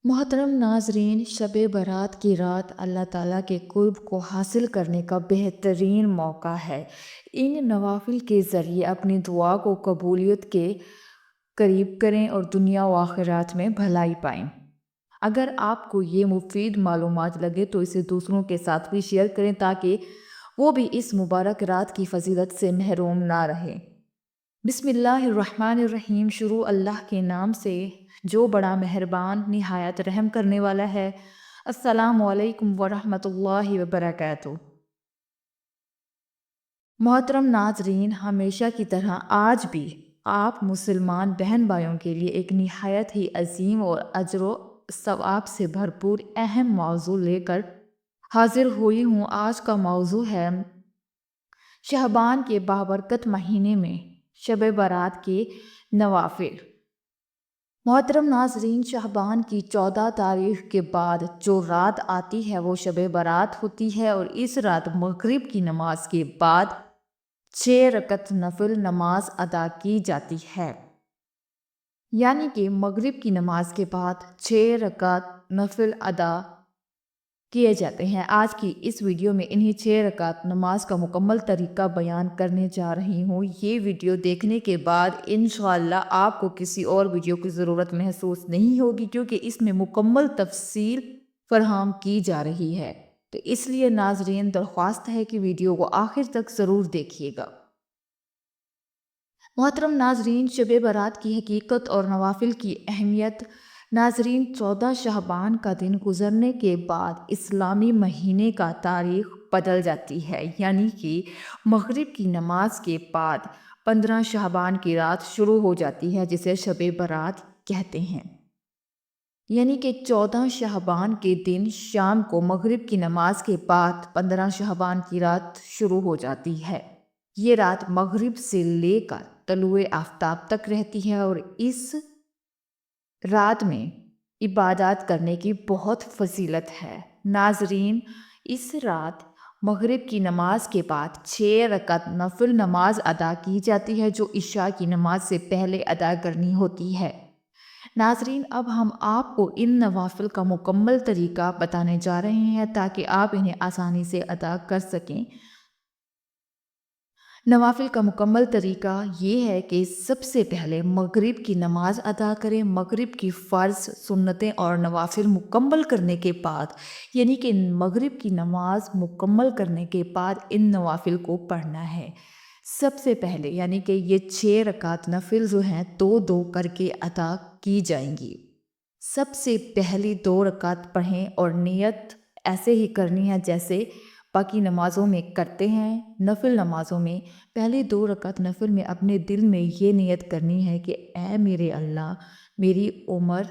محترم ناظرین، شب برات کی رات اللہ تعالیٰ کے قرب کو حاصل کرنے کا بہترین موقع ہے۔ ان نوافل کے ذریعے اپنی دعا کو قبولیت کے قریب کریں اور دنیا و آخرات میں بھلائی پائیں۔ اگر آپ کو یہ مفید معلومات لگے تو اسے دوسروں کے ساتھ بھی شیئر کریں تاکہ وہ بھی اس مبارک رات کی فضیلت سے محروم نہ رہیں۔ بسم اللہ الرحمن الرحیم۔ شروع اللہ کے نام سے جو بڑا مہربان نہایت رحم کرنے والا ہے۔ السلام علیکم ورحمۃ اللہ وبرکاتہ۔ محترم ناظرین، ہمیشہ کی طرح آج بھی آپ مسلمان بہن بھائیوں کے لیے ایک نہایت ہی عظیم اور اجر و ثواب سے بھرپور اہم موضوع لے کر حاضر ہوئی ہوں۔ آج کا موضوع ہے شعبان کے بابرکت مہینے میں شب برات کے نوافل۔ محترم ناظرین، شعبان کی 14 تاریخ کے بعد جو رات آتی ہے وہ شب برات ہوتی ہے، اور اس رات مغرب کی نماز کے بعد 6 رکعت نفل نماز ادا کی جاتی ہے۔ یعنی کہ مغرب کی نماز کے بعد 6 رکعت نفل ادا کیے جاتے ہیں۔ آج کی اس ویڈیو میں انہی 6 رکعت نماز کا مکمل طریقہ بیان کرنے جا رہی ہوں۔ یہ ویڈیو دیکھنے کے بعد انشاءاللہ آپ کو کسی اور ویڈیو کی ضرورت محسوس نہیں ہوگی، کیونکہ اس میں مکمل تفصیل فراہم کی جا رہی ہے۔ تو اس لیے ناظرین، درخواست ہے کہ ویڈیو کو آخر تک ضرور دیکھیے گا۔ محترم ناظرین، شب برات کی حقیقت اور نوافل کی اہمیت۔ ناظرین، 14 شعبان کا دن گزرنے کے بعد اسلامی مہینے کا تاریخ بدل جاتی ہے، یعنی کہ مغرب کی نماز کے بعد 15 شعبان کی رات شروع ہو جاتی ہے، جسے شب برات کہتے ہیں۔ یعنی کہ 14 شعبان کے دن شام کو مغرب کی نماز کے بعد 15 شعبان کی رات شروع ہو جاتی ہے۔ یہ رات مغرب سے لے کر طلوع آفتاب تک رہتی ہے، اور اس رات میں عبادات کرنے کی بہت فضیلت ہے۔ ناظرین، اس رات مغرب کی نماز کے بعد 6 رکعت نفل نماز ادا کی جاتی ہے، جو عشاء کی نماز سے پہلے ادا کرنی ہوتی ہے۔ ناظرین، اب ہم آپ کو ان نوافل کا مکمل طریقہ بتانے جا رہے ہیں تاکہ آپ انہیں آسانی سے ادا کر سکیں۔ نوافل کا مکمل طریقہ یہ ہے کہ سب سے پہلے مغرب کی نماز ادا کریں۔ مغرب کی فرض، سنتیں اور نوافل مکمل کرنے کے بعد، یعنی کہ مغرب کی نماز مکمل کرنے کے بعد ان نوافل کو پڑھنا ہے۔ سب سے پہلے یعنی کہ یہ 6 رکعت نفل جو ہیں 2 کر کے ادا کی جائیں گی۔ سب سے پہلی 2 رکعت پڑھیں اور نیت ایسے ہی کرنی ہے جیسے باقی نمازوں میں کرتے ہیں۔ نفل نمازوں میں پہلی 2 رکعت نفل میں اپنے دل میں یہ نیت کرنی ہے کہ اے میرے اللہ، میری عمر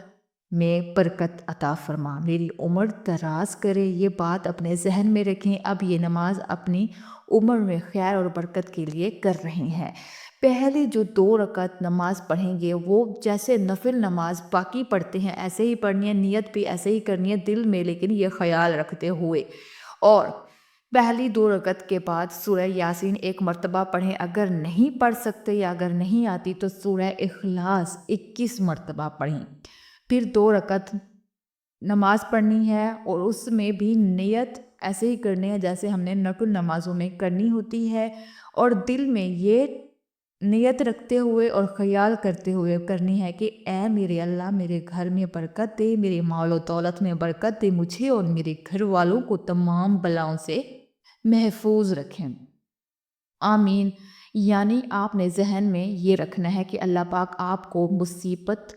میں برکت عطا فرما، میری عمر دراز کرے۔ یہ بات اپنے ذہن میں رکھیں۔ اب یہ نماز اپنی عمر میں خیر اور برکت کے لیے کر رہے ہیں۔ پہلی جو 2 رکعت نماز پڑھیں گے وہ جیسے نفل نماز باقی پڑھتے ہیں ایسے ہی پڑھنی ہے، نیت بھی ایسے ہی کرنی ہے دل میں، لیکن یہ خیال رکھتے ہوئے۔ اور پہلی 2 رکعت کے بعد سورہ یاسین 1 مرتبہ پڑھیں۔ اگر نہیں پڑھ سکتے یا اگر نہیں آتی تو سورہ اخلاص 21 مرتبہ پڑھیں۔ پھر 2 رکعت نماز پڑھنی ہے اور اس میں بھی نیت ایسے ہی کرنی ہے جیسے ہم نے نفل نمازوں میں کرنی ہوتی ہے، اور دل میں یہ نیت رکھتے ہوئے اور خیال کرتے ہوئے کرنی ہے کہ اے میرے اللہ، میرے گھر میں برکت دے، میرے مال و دولت میں برکت دے، مجھے اور میرے گھر والوں کو تمام بلاؤں سے محفوظ رکھیں، آمین۔ یعنی آپ نے ذہن میں یہ رکھنا ہے کہ اللہ پاک آپ کو مصیبت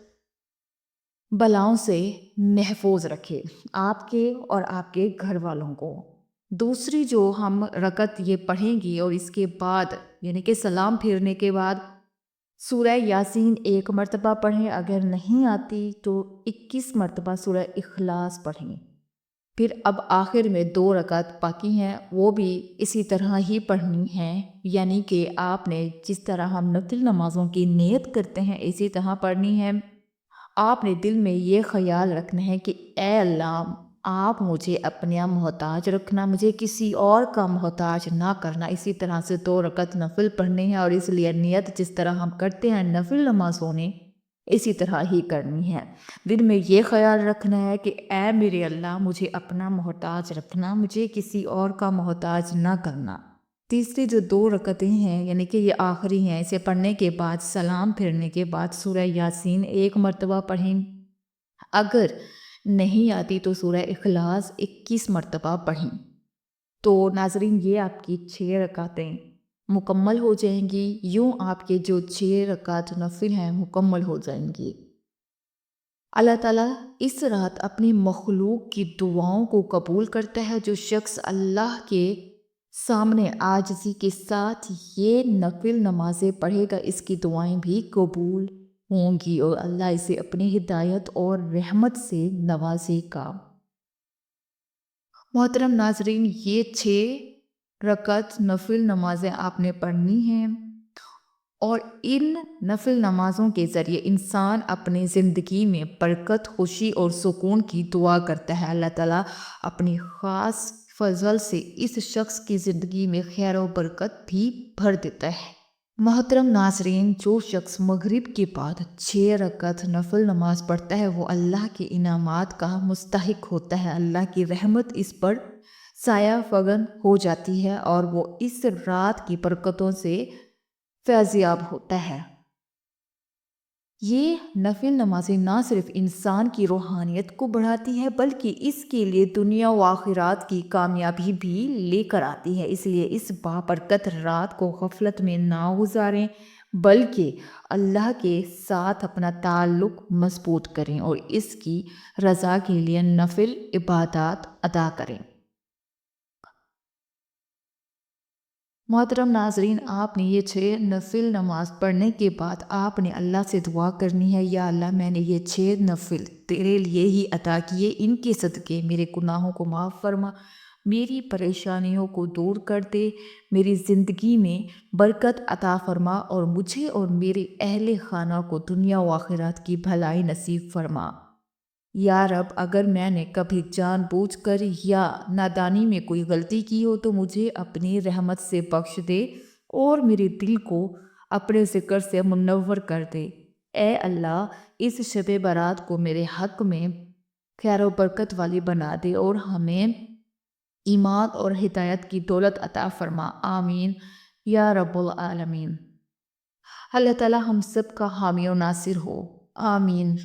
بلاؤں سے محفوظ رکھے، آپ کے اور آپ کے گھر والوں کو۔ دوسری جو ہم رکعت یہ پڑھیں گی اور اس کے بعد یعنی کہ سلام پھیرنے کے بعد سورہ یاسین 1 مرتبہ پڑھیں۔ اگر نہیں آتی تو 21 مرتبہ سورہ اخلاص پڑھیں۔ پھر اب آخر میں 2 رکعت باقی ہیں، وہ بھی اسی طرح ہی پڑھنی ہیں، یعنی کہ آپ نے جس طرح ہم نفل نمازوں کی نیت کرتے ہیں اسی طرح پڑھنی ہے۔ آپ نے دل میں یہ خیال رکھنا ہے کہ اے اللہ، آپ مجھے اپنا محتاج رکھنا، مجھے کسی اور کا محتاج نہ کرنا۔ اسی طرح سے 2 رکعت نفل پڑھنے ہیں، اور اس لیے نیت جس طرح ہم کرتے ہیں نفل نمازوں میں اسی طرح ہی کرنی ہے۔ دل میں یہ خیال رکھنا ہے کہ اے میرے اللہ، مجھے اپنا محتاج رکھنا، مجھے کسی اور کا محتاج نہ کرنا۔ تیسری جو 2 رکعتیں ہیں، یعنی کہ یہ آخری ہیں، اسے پڑھنے کے بعد سلام پھرنے کے بعد سورہ یاسین 1 مرتبہ پڑھیں۔ اگر نہیں آتی تو سورہ اخلاص 21 مرتبہ پڑھیں۔ تو ناظرین، یہ آپ کی 6 رکعتیں مکمل ہو جائیں گی۔ یوں آپ کے جو 6 رکعت نفل ہیں مکمل ہو جائیں گی۔ اللہ تعالیٰ اس رات اپنی مخلوق کی دعاؤں کو قبول کرتا ہے۔ جو شخص اللہ کے سامنے عاجزی کے ساتھ یہ نفل نمازیں پڑھے گا، اس کی دعائیں بھی قبول ہوں گی اور اللہ اسے اپنی ہدایت اور رحمت سے نوازے گا۔ محترم ناظرین، یہ 6 رکعت نفل نمازیں آپ نے پڑھنی ہیں، اور ان نفل نمازوں کے ذریعے انسان اپنی زندگی میں برکت، خوشی اور سکون کی دعا کرتا ہے۔ اللہ تعالیٰ اپنی خاص فضل سے اس شخص کی زندگی میں خیر و برکت بھی بھر دیتا ہے۔ محترم ناظرین، جو شخص مغرب کے بعد 6 رکعت نفل نماز پڑھتا ہے وہ اللہ کے انعامات کا مستحق ہوتا ہے۔ اللہ کی رحمت اس پر سایہ فگن ہو جاتی ہے اور وہ اس رات کی برکتوں سے فیضیاب ہوتا ہے۔ یہ نفل نمازیں نہ صرف انسان کی روحانیت کو بڑھاتی ہے بلکہ اس کے لیے دنیا و آخرات کی کامیابی بھی لے کر آتی ہے۔ اس لیے اس بابرکت رات کو غفلت میں نہ گزاریں بلکہ اللہ کے ساتھ اپنا تعلق مضبوط کریں اور اس کی رضا کے لیے نفل عبادات ادا کریں۔ محترم ناظرین، آپ نے یہ 6 نفل نماز پڑھنے کے بعد آپ نے اللہ سے دعا کرنی ہے، یا اللہ، میں نے یہ 6 نفل تیرے لیے ہی عطا کیے، ان کے صدقے میرے گناہوں کو معاف فرما، میری پریشانیوں کو دور کر دے، میری زندگی میں برکت عطا فرما اور مجھے اور میرے اہل خانہ کو دنیا و آخرات کی بھلائی نصیب فرما۔ یا رب، اگر میں نے کبھی جان بوجھ کر یا نادانی میں کوئی غلطی کی ہو تو مجھے اپنی رحمت سے بخش دے اور میرے دل کو اپنے ذکر سے منور کر دے۔ اے اللہ، اس شب برات کو میرے حق میں خیر و برکت والی بنا دے اور ہمیں ایمان اور ہدایت کی دولت عطا فرما۔ آمین یا رب العالمین۔ اللہ تعالیٰ ہم سب کا حامی و ناصر ہو۔ آمین۔